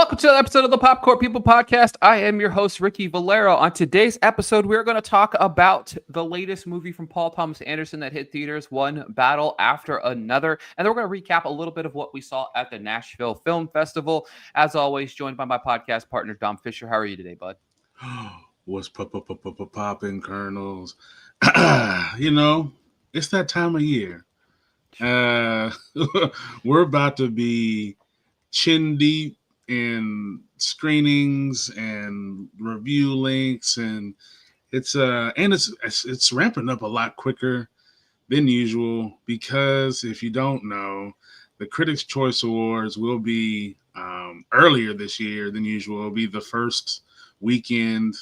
Welcome to the episode of the Popcorn People Podcast. I am your host, Ricky Valero. On today's episode, we're going to talk about the latest movie from Paul Thomas Anderson that hit theaters, One Battle After Another. And then we're going to recap a little bit of what we saw at the Nashville Film Festival. As always, joined by my podcast partner, Dom Fisher. How are you today, bud? What's popping, Colonels? It's that time of year. We're about to be chin deep in screenings and review links, and it's ramping up a lot quicker than usual because if you don't know, the Critics' Choice Awards will be earlier this year than usual. It'll be the first weekend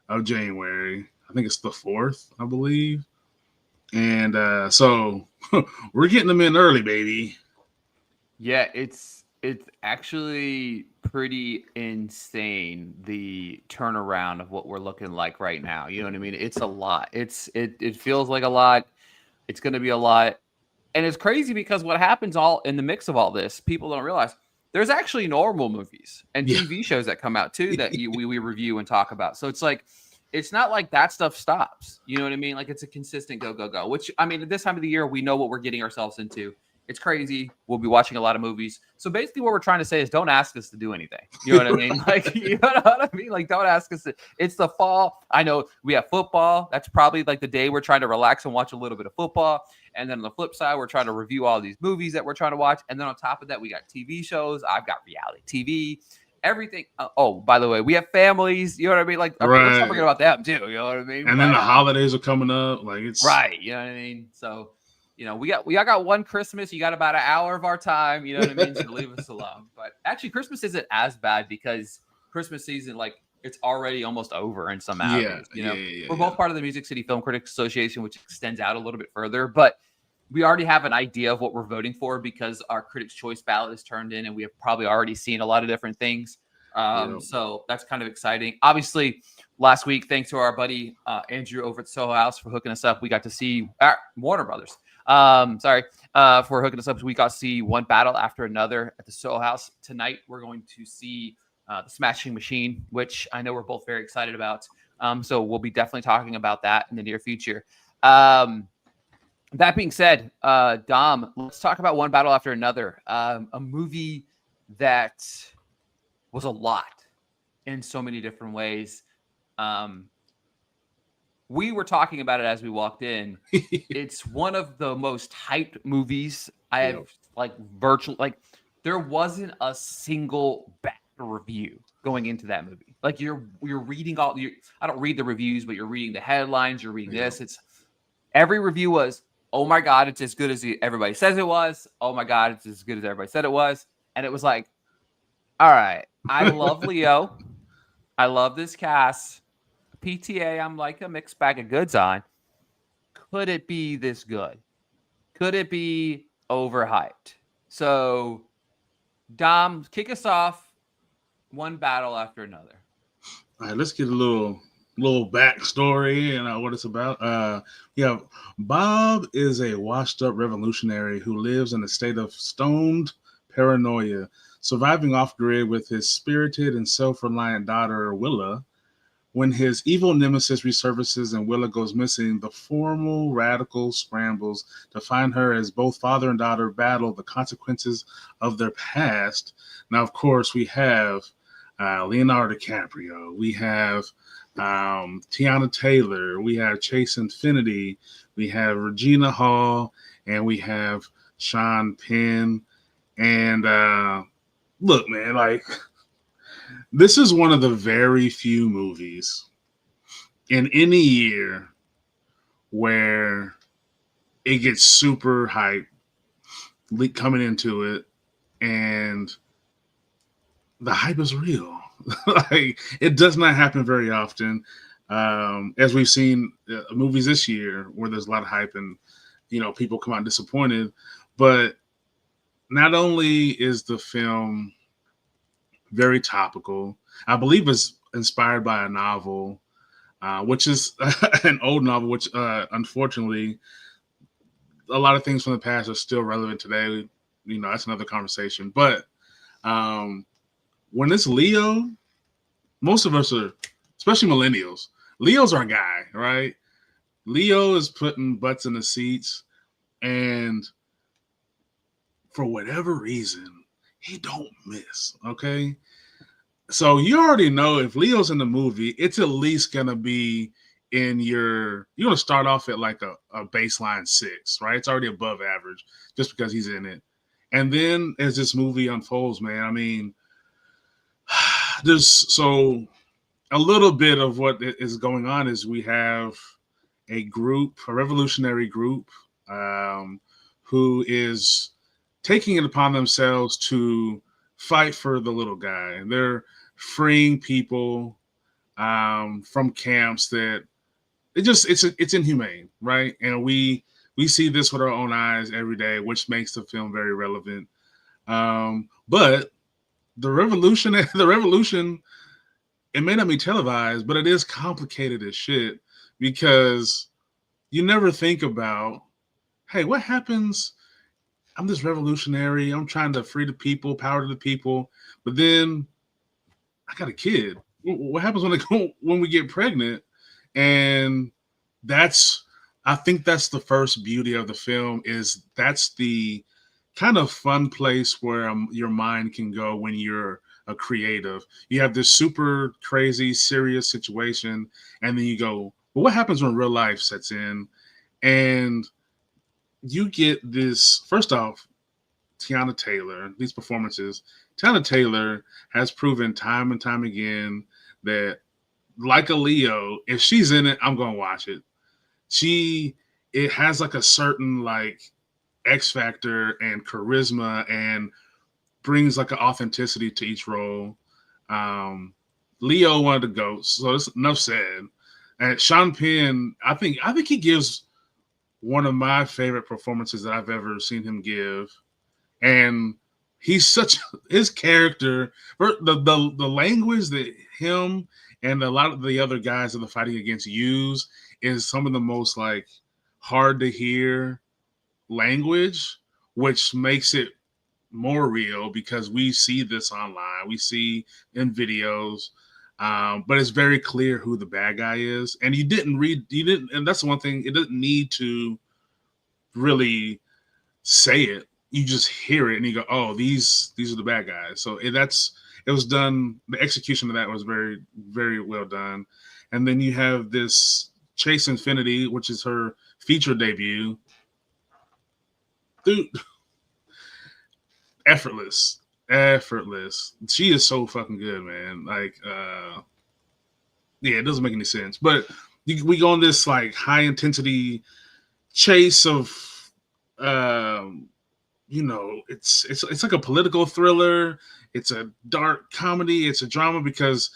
of January. I think it's the 4th, I believe. And so we're getting them in early, baby. Yeah, it's actually pretty insane, the turnaround of what we're looking like right now. You know what I mean? It's a lot. It feels like a lot. It's going to be a lot. And it's crazy because what happens all in the mix of all this, people don't realize there's actually normal movies and TV shows that come out too that we review and talk about. So it's like, it's not like that stuff stops. You know what I mean? Like it's a consistent go, which I mean, at this time of the year, we know what we're getting ourselves into. It's crazy. We'll be watching a lot of movies. So basically what we're trying to say is don't ask us to do anything. You know what I mean? Like, you know what I mean? Like, don't ask us to. It's the fall. I know we have football. That's probably like the day we're trying to relax and watch a little bit of football. And then on the flip side, we're trying to review all these movies that we're trying to watch. And then on top of that, we got TV shows. I've got reality TV. Everything. Oh, by the way, we have families. You know what I mean? Like, let's not forget about them too. You know what I mean? And then the holidays are coming up. Like it's right. You know what I mean? So, you know, we got one Christmas. You got about an hour of our time. You know what I mean? So leave us alone. But actually, Christmas isn't as bad because Christmas season, like, it's already almost over in some avenues. We're both part of the Music City Film Critics Association, which extends out a little bit further. But we already have an idea of what we're voting for because our Critics' Choice ballot is turned in, and we have probably already seen a lot of different things. So that's kind of exciting. Obviously, last week, thanks to our buddy Andrew over at Soho House for hooking us up, we got to see Warner Brothers. For hooking us up. So we got to see One Battle After Another at the Soho House. Tonight, we're going to see The Smashing Machine, which I know we're both very excited about. So we'll be definitely talking about that in the near future. That being said, Dom, let's talk about One Battle After Another, a movie that was a lot in so many different ways. We were talking about it as we walked in. It's one of the most hyped movies I have, there wasn't a single bad review going into that movie. Like you're reading I don't read the reviews, but you're reading the headlines, you're reading this. It's every review was, oh my God, it's as good as everybody says it was. Oh my God, it's as good as everybody said it was. And it was like, all right, I love Leo. I love this cast. PTA, I'm like a mixed bag of goods on. Could it be this good? Could it be overhyped? So, Dom, kick us off. One Battle After Another. All right, let's get a little backstory and what it's about. Bob is a washed-up revolutionary who lives in a state of stoned paranoia, surviving off-grid with his spirited and self-reliant daughter, Willa. When his evil nemesis resurfaces and Willa goes missing, the formal radical scrambles to find her as both father and daughter battle the consequences of their past. Now, of course, we have Leonardo DiCaprio. We have Tiana Taylor. We have Chase Infinity. We have Regina Hall. And we have Sean Penn. And look, man, like... This is one of the very few movies in any year where it gets super hype coming into it, and the hype is real. Like it does not happen very often, as we've seen movies this year where there's a lot of hype and people come out disappointed. But not only is the film very topical. I believe it's inspired by a novel, which is an old novel, which unfortunately, a lot of things from the past are still relevant today. That's another conversation. But when it's Leo, most of us are, especially millennials. Leo's our guy, right? Leo is putting butts in the seats, and for whatever reason, he don't miss. Okay, so you already know if Leo's in the movie, it's at least gonna be in your. You're gonna start off at like a baseline 6, right? It's already above average just because he's in it. And then as this movie unfolds, man, I mean, there's so a little bit of what is going on is we have a group, a revolutionary group, um, who is taking it upon themselves to fight for the little guy. They're freeing people from camps that it's inhumane, right? And we see this with our own eyes every day, which makes the film very relevant. But the revolution, it may not be televised, but it is complicated as shit because you never think about, hey, what happens? I'm this revolutionary. I'm trying to free the people, power to the people, but then I got a kid. What happens when we get pregnant? And that's, I think that's the first beauty of the film is that's the kind of fun place where your mind can go when you're a creative. You have this super crazy, serious situation, and then you go, well, what happens when real life sets in? And you get this, first off, Tiana Taylor, these performances. Tiana Taylor has proven time and time again that, like a Leo, if she's in it, I'm gonna watch it. It has like a certain like X factor and charisma and brings like an authenticity to each role. Leo, one of the goats, so it's enough said. And Sean Penn, I think he gives one of my favorite performances that I've ever seen him give. And he's such his character, the language that him and a lot of the other guys that are fighting against use is some of the most like hard to hear language, which makes it more real because we see this online, we see in videos, but it's very clear who the bad guy is. And you didn't, and that's the one thing, it doesn't need to really say it. You just hear it and you go, oh, these are the bad guys. So it was done. The execution of that was very, very well done. And then you have this Chase Infinity, which is her feature debut. Dude, effortless. She is so fucking good, man. Like, yeah, it doesn't make any sense. But we go on this like high intensity chase of, it's like a political thriller. It's a dark comedy. It's a drama because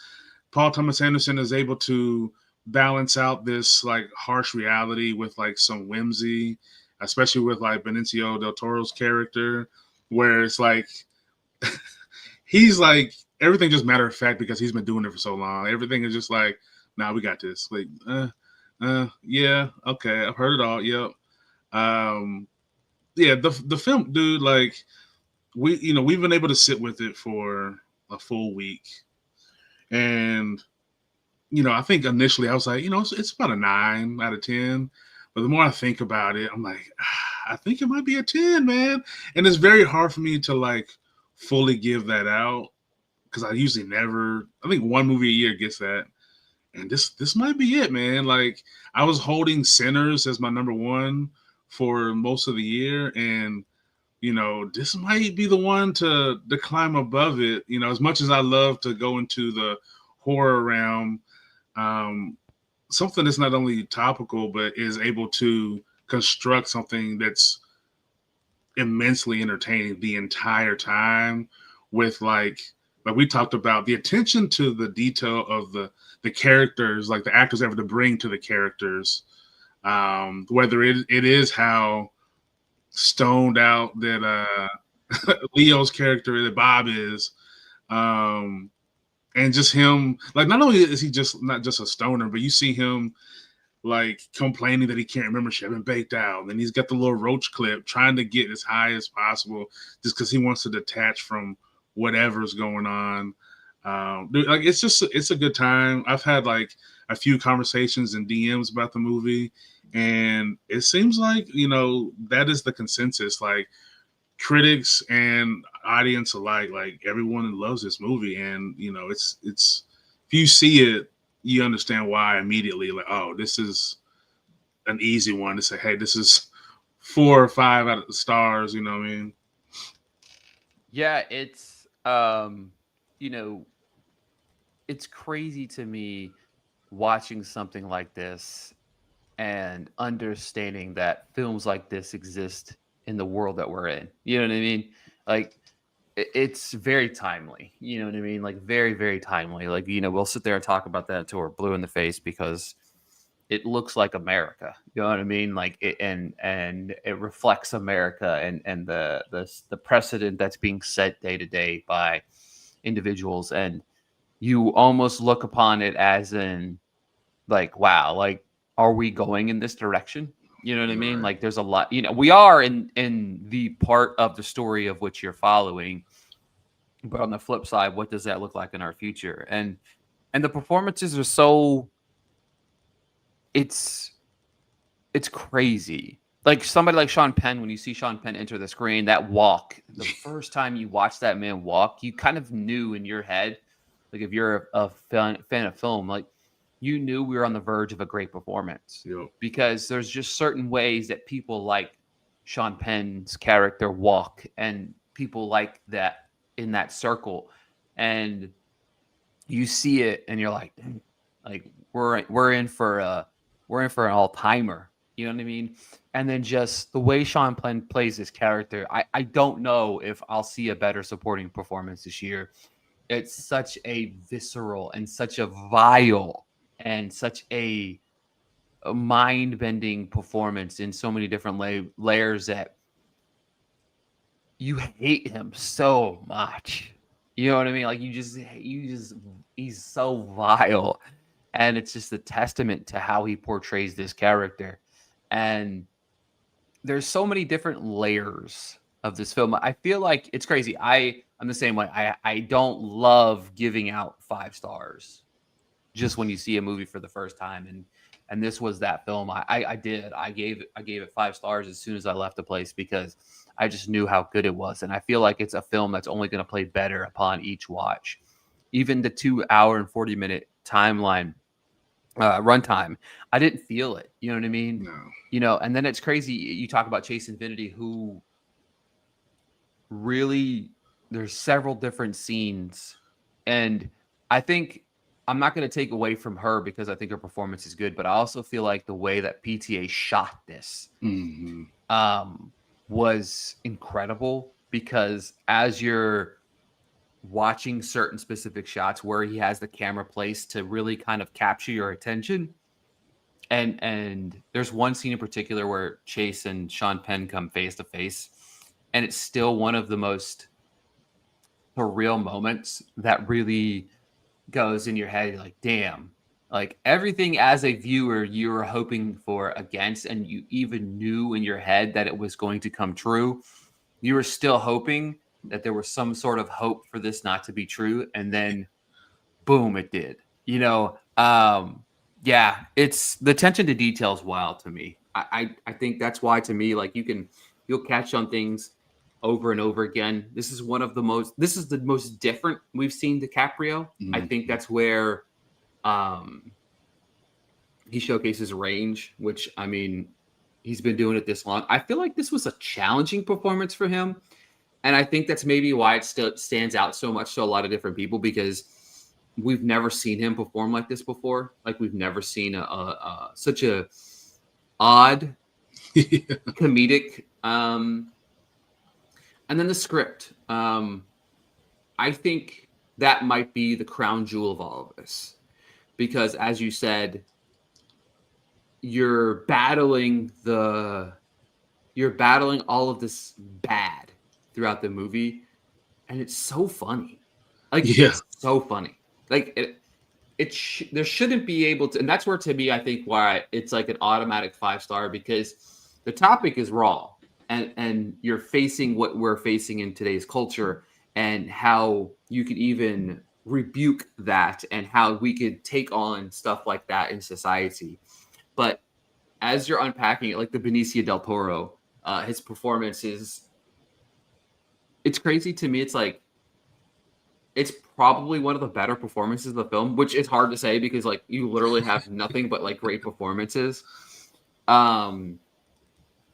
Paul Thomas Anderson is able to balance out this like harsh reality with like some whimsy, especially with like Benicio del Toro's character, where it's like he's like everything just matter of fact because he's been doing it for so long. Everything is just like, nah, we got this. Like, yeah, okay, I've heard it all. Yep. Yeah, the film, dude, like we've been able to sit with it for a full week. And I think initially I was like, it's about a 9 out of 10. But the more I think about it, I'm like, I think it might be a 10, man. And it's very hard for me to like fully give that out because I usually never. I think one movie a year gets that, and this might be it, man. Like I was holding Sinners as my number one for most of the year, and this might be the one to climb above it. As much as I love to go into the horror realm, something that's not only topical but is able to construct something that's immensely entertaining the entire time with like we talked about the attention to the detail of the characters, like the actors able to bring to the characters, whether it is how stoned out that Leo's character that Bob is, and just him, like not only is he just not just a stoner, but you see him like complaining that he can't remember shit, been baked out, and he's got the little roach clip trying to get as high as possible just because he wants to detach from whatever's going on. Dude, like it's a good time. I've had like a few conversations and DMs about the movie, and it seems like that is the consensus. Like critics and audience alike, like everyone loves this movie, and it's if you see it, you understand why immediately. Like, oh, this is an easy one to say. Hey, this is 4 or 5 out of the stars. You know what I mean? Yeah, you know, it's crazy to me watching something like this and understanding that films like this exist in the world that we're in. You know what I mean? Like it's very timely. You know what I mean? Like very, very timely. Like, we'll sit there and talk about that until we're blue in the face because it looks like America. You know what I mean? Like and it reflects America and the precedent that's being set day to day by individuals. And you almost look upon it as in like, wow, like, are we going in this direction? You know what I mean? Right. Like there's a lot, we are in the part of the story of which you're following. But on the flip side, what does that look like in our future? And the performances are so it's it's crazy. Like somebody like Sean Penn, when you see Sean Penn enter the screen, that walk, the first time you watch that man walk, you kind of knew in your head, like if you're a fan of film, like you knew we were on the verge of a great performance Yep. because there's just certain ways that people like Sean Penn's character walk and people like that in that circle. And you see it and you're like, "Dang, like we're in for an all timer." You know what I mean? And then just the way Sean Penn plays this character, I don't know if I'll see a better supporting performance this year. It's such a visceral and such a vile and such a mind bending performance in so many different layers that you hate him so much. You know what I mean? Like he's so vile. And it's just a testament to how he portrays this character. And there's so many different layers of this film. I feel like it's crazy. I'm the same way. I don't love giving out 5 stars just when you see a movie for the first time. And this was that film. I did. I gave it 5 stars as soon as I left the place because I just knew how good it was. And I feel like it's a film that's only going to play better upon each watch. Even the 2 hour and 40-minute timeline runtime, I didn't feel it. You know what I mean? No. And then it's crazy. You talk about Chase Infinity, who really, there's several different scenes. And I think I'm not going to take away from her because I think her performance is good, but I also feel like the way that PTA shot this Mm-hmm. was incredible because as you're watching certain specific shots where he has the camera placed to really kind of capture your attention. And there's one scene in particular where Chase and Sean Penn come face to face, and it's still one of the most surreal moments that really goes in your head. You're like, damn, like everything as a viewer you were hoping for against, and you even knew in your head that it was going to come true. You were still hoping that there was some sort of hope for this not to be true, and then boom, it did. Yeah, it's the attention to detail is wild to me. I think that's why to me, like you'll catch on things over and over again. This is the most different we've seen DiCaprio. I think that's where he showcases range, which I mean, he's been doing it this long. I feel like this was a challenging performance for him. And I think that's maybe why it still stands out so much to a lot of different people because we've never seen him perform like this before. Like we've never seen such a odd comedic. And then the script. I think that might be the crown jewel of all of this because, as you said, you're battling all of this bad throughout the movie, and it's so funny. Like it's so funny. Like there shouldn't be able to, and that's where to me I think why it's like an automatic 5-star because the topic is raw, and you're facing what we're facing in today's culture, and how you could even rebuke that and how we could take on stuff like that in society. But as you're unpacking it, like the Benicio del Toro, his performance is, it's crazy to me. It's like, it's probably one of the better performances of the film, which is hard to say because like you literally have nothing but like great performances. Um,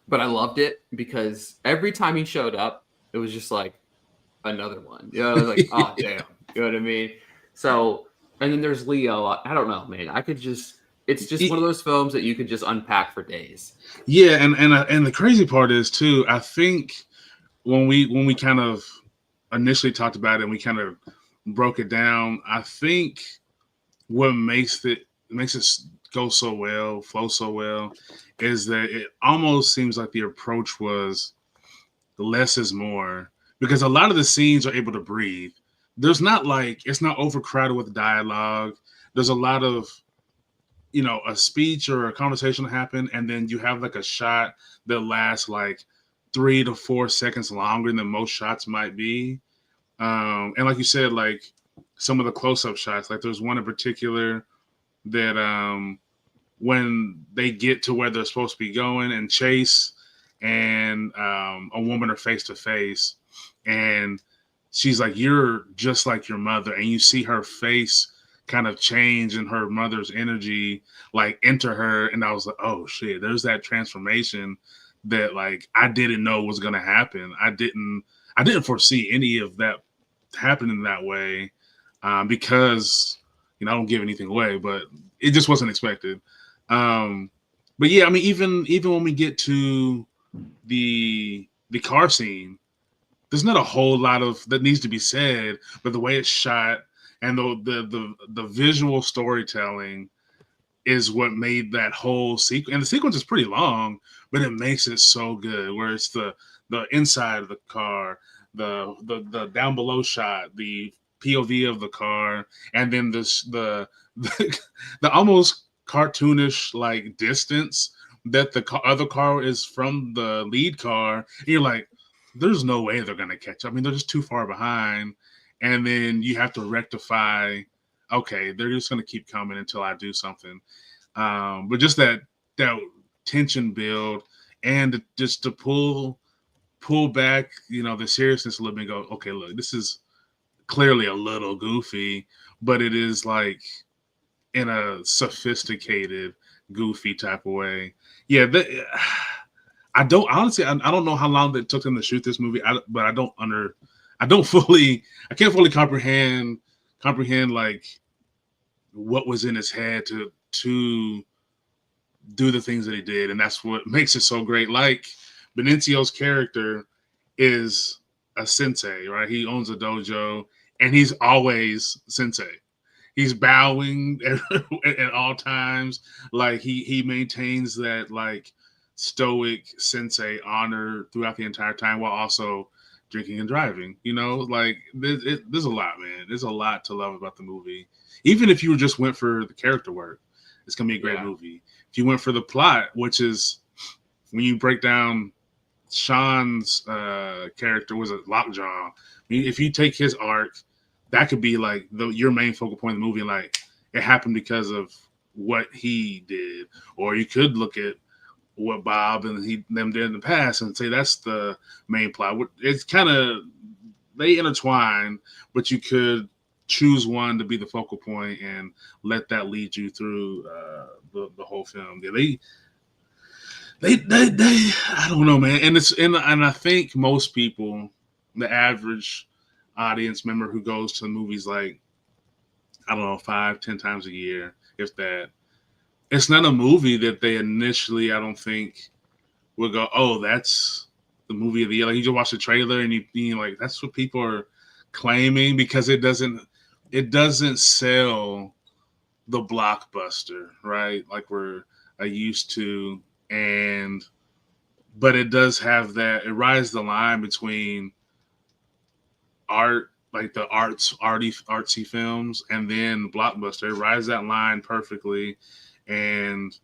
but I loved it because every time he showed up, it was just like another one. You know, I was like, oh damn, you know what I mean? So, and then there's Leo. I don't know, man. I could just, it's just one of those films that you could just unpack for days. Yeah, and the crazy part is too, I think when we kind of initially talked about it and we kind of broke it down, I think what makes it go so well, flow so well, is that it almost seems like the approach was less is more, because a lot of the scenes are able to breathe. There's not like, it's not overcrowded with dialogue. There's a lot of, a speech or a conversation happen, and then you have like a shot that lasts like 3 to 4 seconds longer than most shots might be. And like you said, like some of the close-up shots, like there's one in particular that when they get to where they're supposed to be going, and Chase and a woman are face to face, and she's like, "You're just like your mother," and you see her face kind of change and her mother's energy like enter her, and I was like, "Oh shit!" There's that transformation that like I didn't know was gonna happen. I didn't foresee any of that happening that way, because I don't give anything away, but it just wasn't expected. Um, but yeah, I mean, even when we get to the car scene, there's not a whole lot of that needs to be said, but the way it's shot and the visual storytelling is what made that whole sequence. And the sequence is pretty long, but it makes it so good. Where it's the inside of the car, the down below shot, the POV of the car, and then the almost cartoonish like distance that the other car is from the lead car. And you're like, there's no way they're gonna catch up. I mean, they're just too far behind. And then you have to rectify. Okay, they're just gonna keep coming until I do something. But just that tension build, and just to pull back, the seriousness a little bit and go, okay, look, this is clearly a little goofy, but it is like in a sophisticated, goofy type of way. Yeah, I don't honestly, I don't know how long it took them to shoot this movie, but I can't fully comprehend like what was in his head to do the things that he did, and that's what makes it so great. Like Benicio's character is a sensei, right? He owns a dojo, and he's always sensei. He's bowing at all times. Like he maintains that like stoic sensei honor throughout the entire time, while also drinking and driving. Like there's a lot, man. There's a lot to love about the movie. Even if you just went for the character work, it's gonna be a great movie. If you went for the plot, which is when you break down Sean's character, was it Lockjaw? I mean, if you take his arc, that could be like your main focal point of the movie. Like it happened because of what he did, or you could look at what Bob and them did in the past and say that's the main plot. It's kind of, they intertwine, but you could choose one to be the focal point and let that lead you through the whole film. Yeah, they I don't know, man. And I think most people, the average audience member who goes to movies like, I don't know, 5-10 times a year, if that, it's not a movie that they initially, I don't think, will go, oh, that's the movie of the year. Like you just watch the trailer and you like, that's what people are claiming, because it doesn't sell the blockbuster, right? Like we're used to. But it does have that, it rides the line between art, like the artsy films, and then blockbuster. It rides that line perfectly. And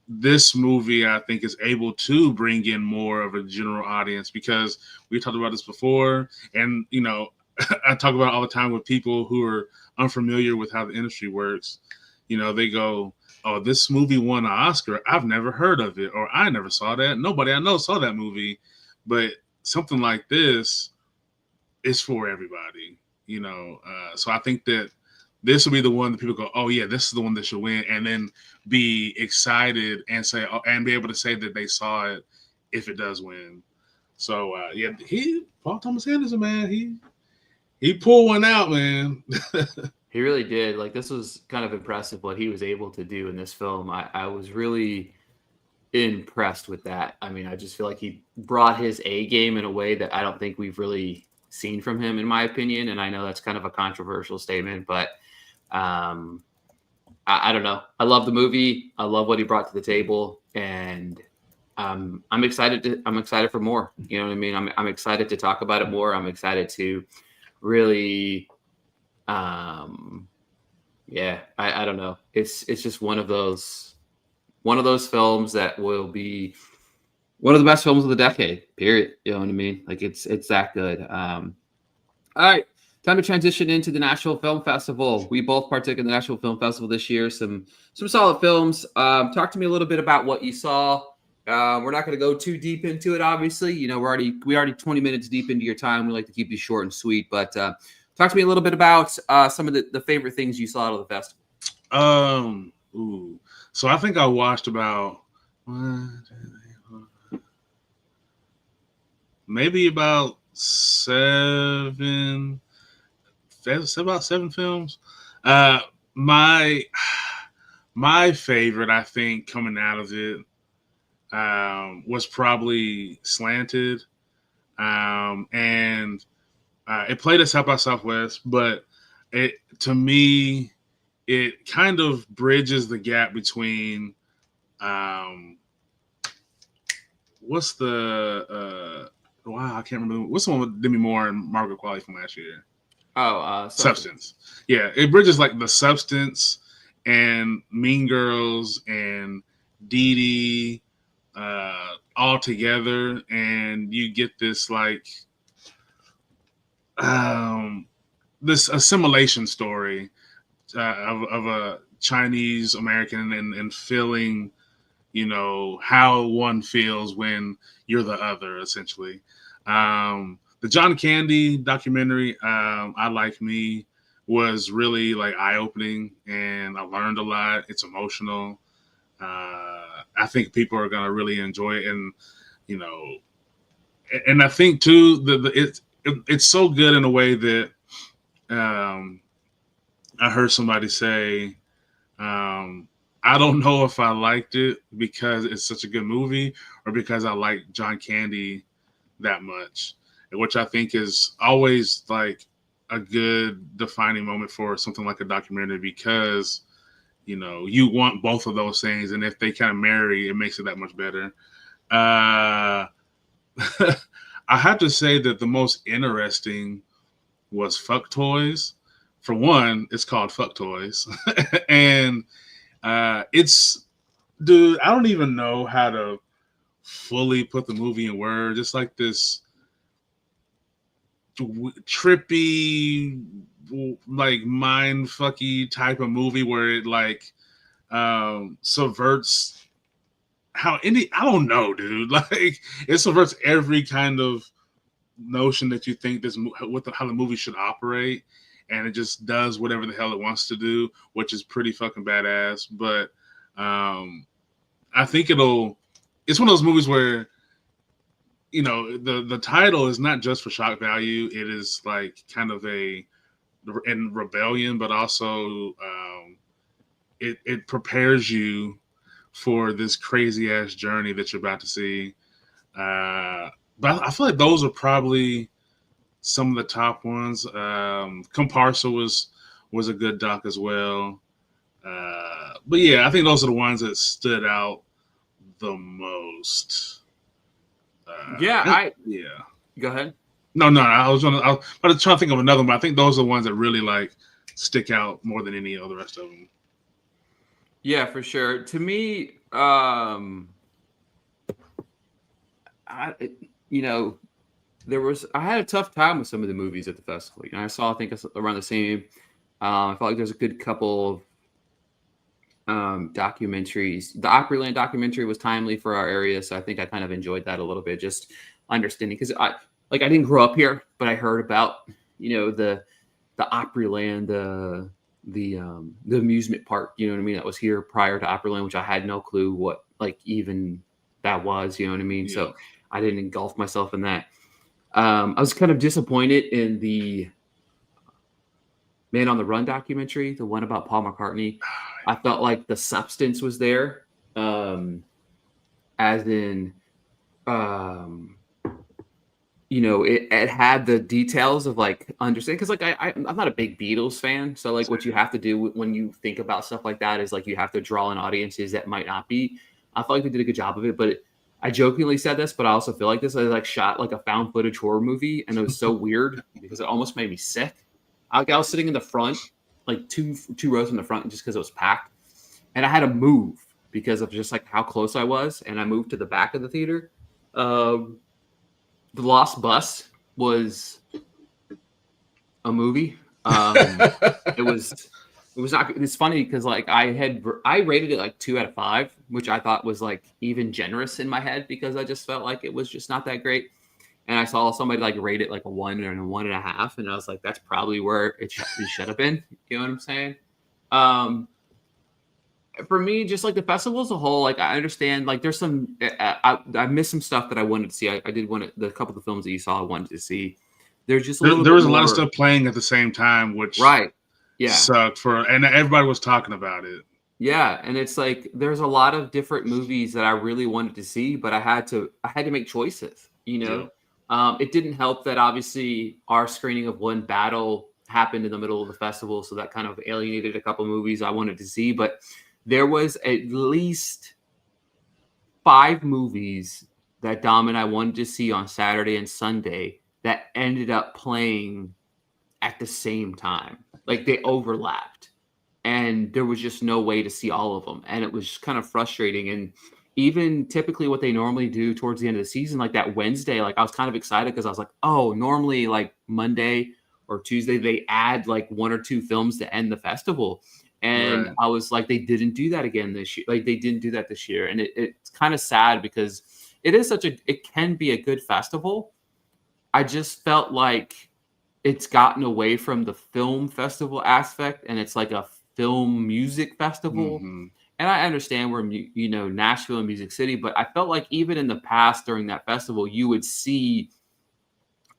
this movie, I think, is able to bring in more of a general audience, because we talked about this before, and I talk about it all the time with people who are unfamiliar with how the industry works. They go, "Oh, this movie won an Oscar. I've never heard of it, or I never saw that. Nobody I know saw that movie." But something like this is for everybody. So I think that this will be the one that people go, "Oh yeah, this is the one that should win," and then be excited and say, "Oh," and be able to say that they saw it if it does win. So yeah, Paul Thomas Anderson, man, he pulled one out, man. He really did. Like, this was kind of impressive what he was able to do in this film. I was really impressed with that. I mean, I just feel like he brought his A game in a way that I don't think we've really seen from him, in my opinion. And I know that's kind of a controversial statement, but I don't know. I love the movie. I love what he brought to the table, and I'm excited. I'm excited for more. You know what I mean? I'm excited to talk about it more. I'm excited to really, yeah. I don't know. It's just one of those films that will be one of the best films of the decade. Period. You know what I mean? Like, it's that good. All right, time to transition into the Nashville Film Festival. We both partook in the Nashville Film Festival this year. Some solid films. Talk to me a little bit about what you saw. We're not going to go too deep into it, obviously. We're already 20 minutes deep into your time. We like to keep these short and sweet, but talk to me a little bit about some of the favorite things you saw out of the festival. So I think I watched about maybe about seven. That's about 7 films. My favorite, I think, coming out of it was probably Slanted, and it played at South by Southwest. But to me, it kind of bridges the gap between what's the wow, I can't remember. What's the one with Demi Moore and Margaret Qualley from last year? Oh, Substance. Yeah, it bridges like the Substance and Mean Girls and Dee Dee all together, and you get this like this assimilation story of a Chinese American and feeling, how one feels when you're the other, essentially. The John Candy documentary, I Like Me, was really like eye-opening, and I learned a lot. It's emotional. I think people are gonna really enjoy it, and and I think too it's so good in a way that I heard somebody say, I don't know if I liked it because it's such a good movie or because I like John Candy that much, which I think is always like a good defining moment for something like a documentary, because you want both of those things, and if they kind of marry, it makes it that much better. I have to say that the most interesting was Fuck Toys. For one, it's called Fuck Toys, and it's, dude, I don't even know how to fully put the movie in words. It's like this trippy, like mind fucky type of movie where it like subverts I don't know, dude. Like, it subverts every kind of notion that you think how the movie should operate, and it just does whatever the hell it wants to do, which is pretty fucking badass. But I think it's one of those movies where the title is not just for shock value. It is like kind of in rebellion, but also it prepares you for this crazy ass journey that you're about to see. But I feel like those are probably some of the top ones. Comparsa was a good doc as well. But yeah, I think those are the ones that stood out the most. Yeah. Go ahead. No. I was about to try to think of another one, but I think those are the ones that really like stick out more than any of the rest of them. Yeah, for sure. To me, I had a tough time with some of the movies at the festival. You know, I saw I think it's around the same. I felt like there's a good couple of documentaries. The Opryland documentary was timely for our area, so I think I kind of enjoyed that a little bit, just understanding because I didn't grow up here, but I heard about the Opryland, the amusement park. You know what I mean? That was here prior to Opryland, which I had no clue what like even that was. You know what I mean? Yeah. So I didn't engulf myself in that. I was kind of disappointed in the Man on the Run documentary, the one about Paul McCartney. I felt like the substance was there, as in, um, it had the details of like understanding because like I'm not a big Beatles fan, so like what you have to do when you think about stuff like that is like you have to draw in audiences that might not be. I felt like they did a good job of it, but I jokingly said this, but I also feel like this is like shot like a found footage horror movie, and it was so weird because it almost made me sick. I was sitting in the front, like two rows in the front, just because it was packed, and I had to move because of just like how close I was, and I moved to the back of the theater. The Lost Bus was a movie. It was not. It's funny because like I rated it like 2 out of 5, which I thought was like even generous in my head because I just felt like it was just not that great. And I saw somebody like rate it like a 1 and a 1.5, and I was like, that's probably where it should have been. You know what I'm saying? For me, just like the festival as a whole, like I understand, like there's some, I missed some stuff that I wanted to see. I did want to, the couple of the films that you saw, I wanted to see. There's just there was a lot of stuff playing at the same time, which right, yeah, sucked and everybody was talking about it. Yeah, and it's like there's a lot of different movies that I really wanted to see, but I had to make choices. It didn't help that obviously our screening of One Battle happened in the middle of the festival, so that kind of alienated a couple movies I wanted to see. But there was at least 5 movies that Dom and I wanted to see on Saturday and Sunday that ended up playing at the same time. Like they overlapped, and there was just no way to see all of them, and it was kind of frustrating. And even typically what they normally do towards the end of the season, like that Wednesday, like I was kind of excited because I was like, oh, normally like Monday or Tuesday they add like 1 or 2 films to end the festival, and Right. I was like, they didn't do that again this year. Like they didn't do that this year, and it's kind of sad because it can be a good festival. I just felt like it's gotten away from the film festival aspect, and it's like a film music festival. Mm-hmm. And I understand we're Nashville and Music City, but I felt like even in the past during that festival, you would see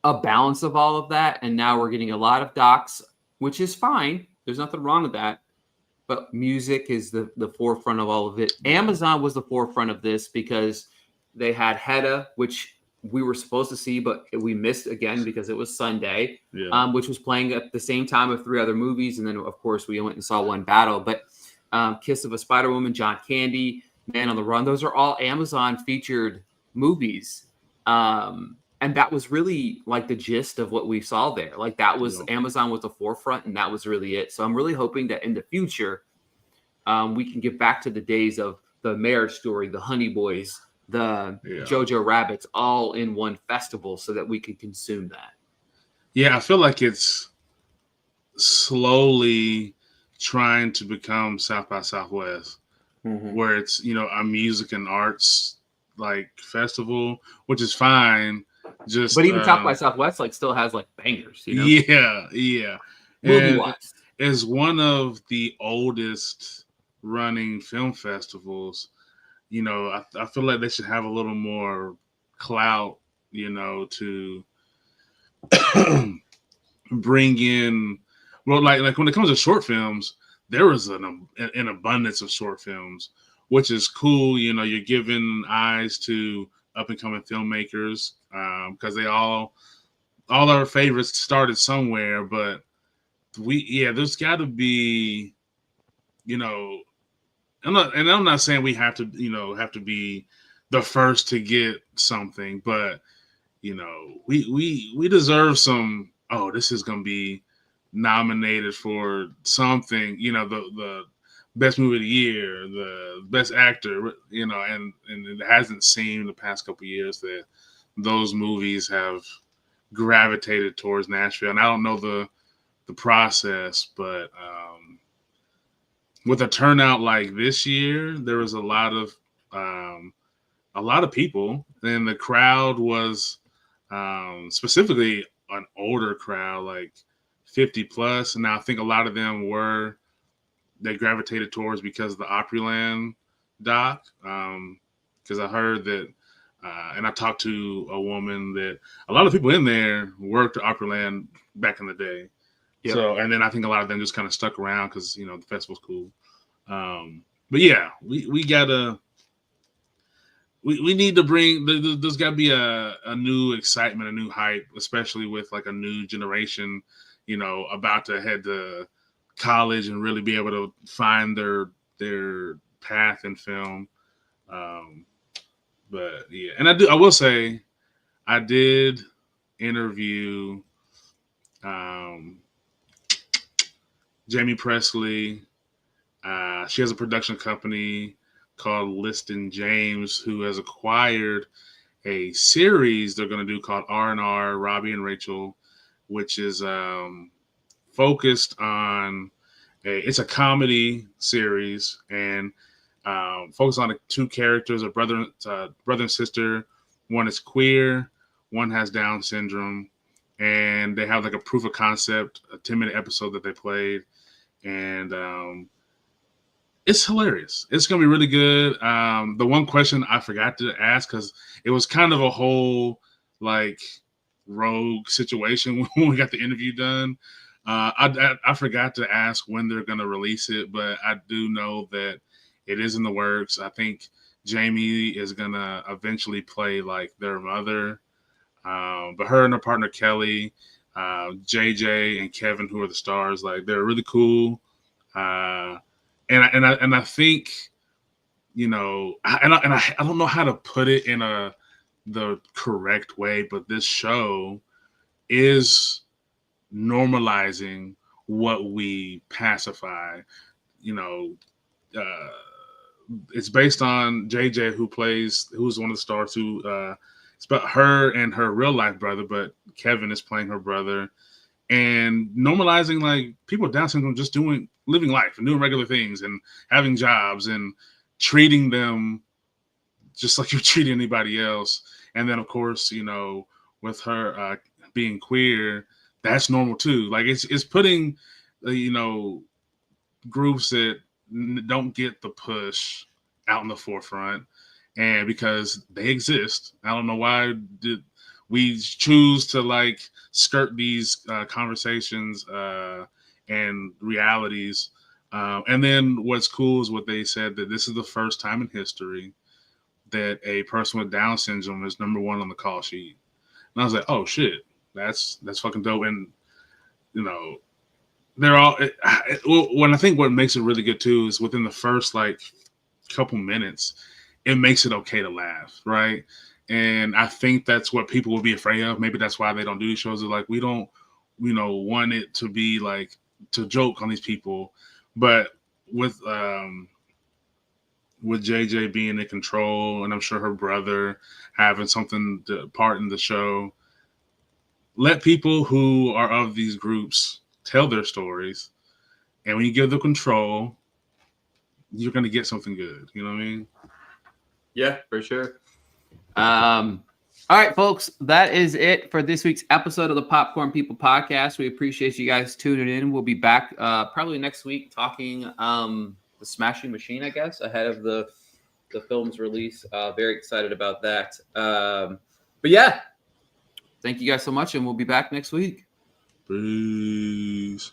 a balance of all of that. And now we're getting a lot of docs, which is fine. There's nothing wrong with that. But music is the forefront of all of it. Amazon was the forefront of this because they had Hedda, which we were supposed to see, but we missed again because it was Sunday, which was playing at the same time of 3 other movies. And then, of course, we went and saw One Battle. But Kiss of a Spider Woman, John Candy, Man on the Run, those are all Amazon featured movies. And that was really like the gist of what we saw there. Like that was Amazon was the forefront, and that was really it. So I'm really hoping that in the future, we can get back to the days of the Marriage Story, the Honey Boys, the Jojo Rabbits, all in one festival, so that we can consume that. Yeah, I feel like it's slowly trying to become South by Southwest, where it's a music and arts like festival, which is fine. But even South by Southwest like still has like bangers, Yeah. Movie wise, is one of the oldest running film festivals. I feel like they should have a little more clout, to bring in. Well, like when it comes to short films, there is an abundance of short films, which is cool. You're giving eyes to up and coming filmmakers because they all our favorites started somewhere, but there's got to be, I'm not saying we have to be the first to get something, but we deserve some. Oh, this is gonna be nominated for something. The best movie of the year, the best actor. And it hasn't seemed the past couple of years that those movies have gravitated towards Nashville. And I don't know the process, but with a turnout like this year, there was a lot of people, and the crowd was specifically an older crowd, like 50 plus. And I think a lot of them they gravitated towards because of the Opryland doc. Because I heard that, and I talked to a woman that a lot of people in there worked at Opryland back in the day. Yep. So, and then I think a lot of them just kind of stuck around because, you know, the festival's cool. But yeah, we gotta, we need to bring, there's got to be a new excitement, a new hype, especially with like a new generation, you know, about to head to college and really be able to find their path in film. But yeah, and I will say, I did interview Jamie Presley. She has a production company called Liston James, who has acquired a series they're going to do called R&R, Robbie and Rachel, which is focused on it's a comedy series, and focused on two characters, a brother and sister. One is queer, one has Down syndrome, and they have like a proof of concept, a 10-minute episode that they played, and it's hilarious. It's going to be really good. The one question I forgot to ask, because it was kind of a whole like rogue situation when we got the interview done. I forgot to ask when they're going to release it, but I do know that it is in the works. I think Jamie is going to eventually play like their mother. But her and her partner Kelly, JJ and Kevin, who are the stars, like they're really cool. And I think, you know, I don't know how to put it in the correct way, but this show is normalizing what we pacify. You know, it's based on JJ, who's one of the stars, who it's about her and her real life brother, but Kevin is playing her brother, and normalizing like people with Down syndrome just living life and doing regular things and having jobs and treating them just like you treat anybody else. And then of course, you know, with her being queer, that's normal too. Like it's putting, you know, groups that don't get the push out in the forefront, and because they exist. I don't know why did we choose to like skirt these conversations and realities. And then what's cool is what they said, that this is the first time in history that a person with Down syndrome is number one on the call sheet. And I was like, oh shit, that's fucking dope. And you know, they're all. When I think what makes it really good too is within the first like couple minutes, it makes it okay to laugh, right? And I think that's what people will be afraid of. Maybe that's why they don't do these shows. They're like, we don't, you know, want it to be like to joke on these people. But with JJ being in control, and I'm sure her brother having something to part in the show, let people who are of these groups tell their stories. And when you give them control, you're going to get something good. You know what I mean? Yeah, for sure. All right, folks, that is it for this week's episode of the Popcorn People podcast. We appreciate you guys tuning in. We'll be back probably next week talking the Smashing Machine, I guess, ahead of the film's release. Very excited about that. But yeah, thank you guys so much, and we'll be back next week. Peace.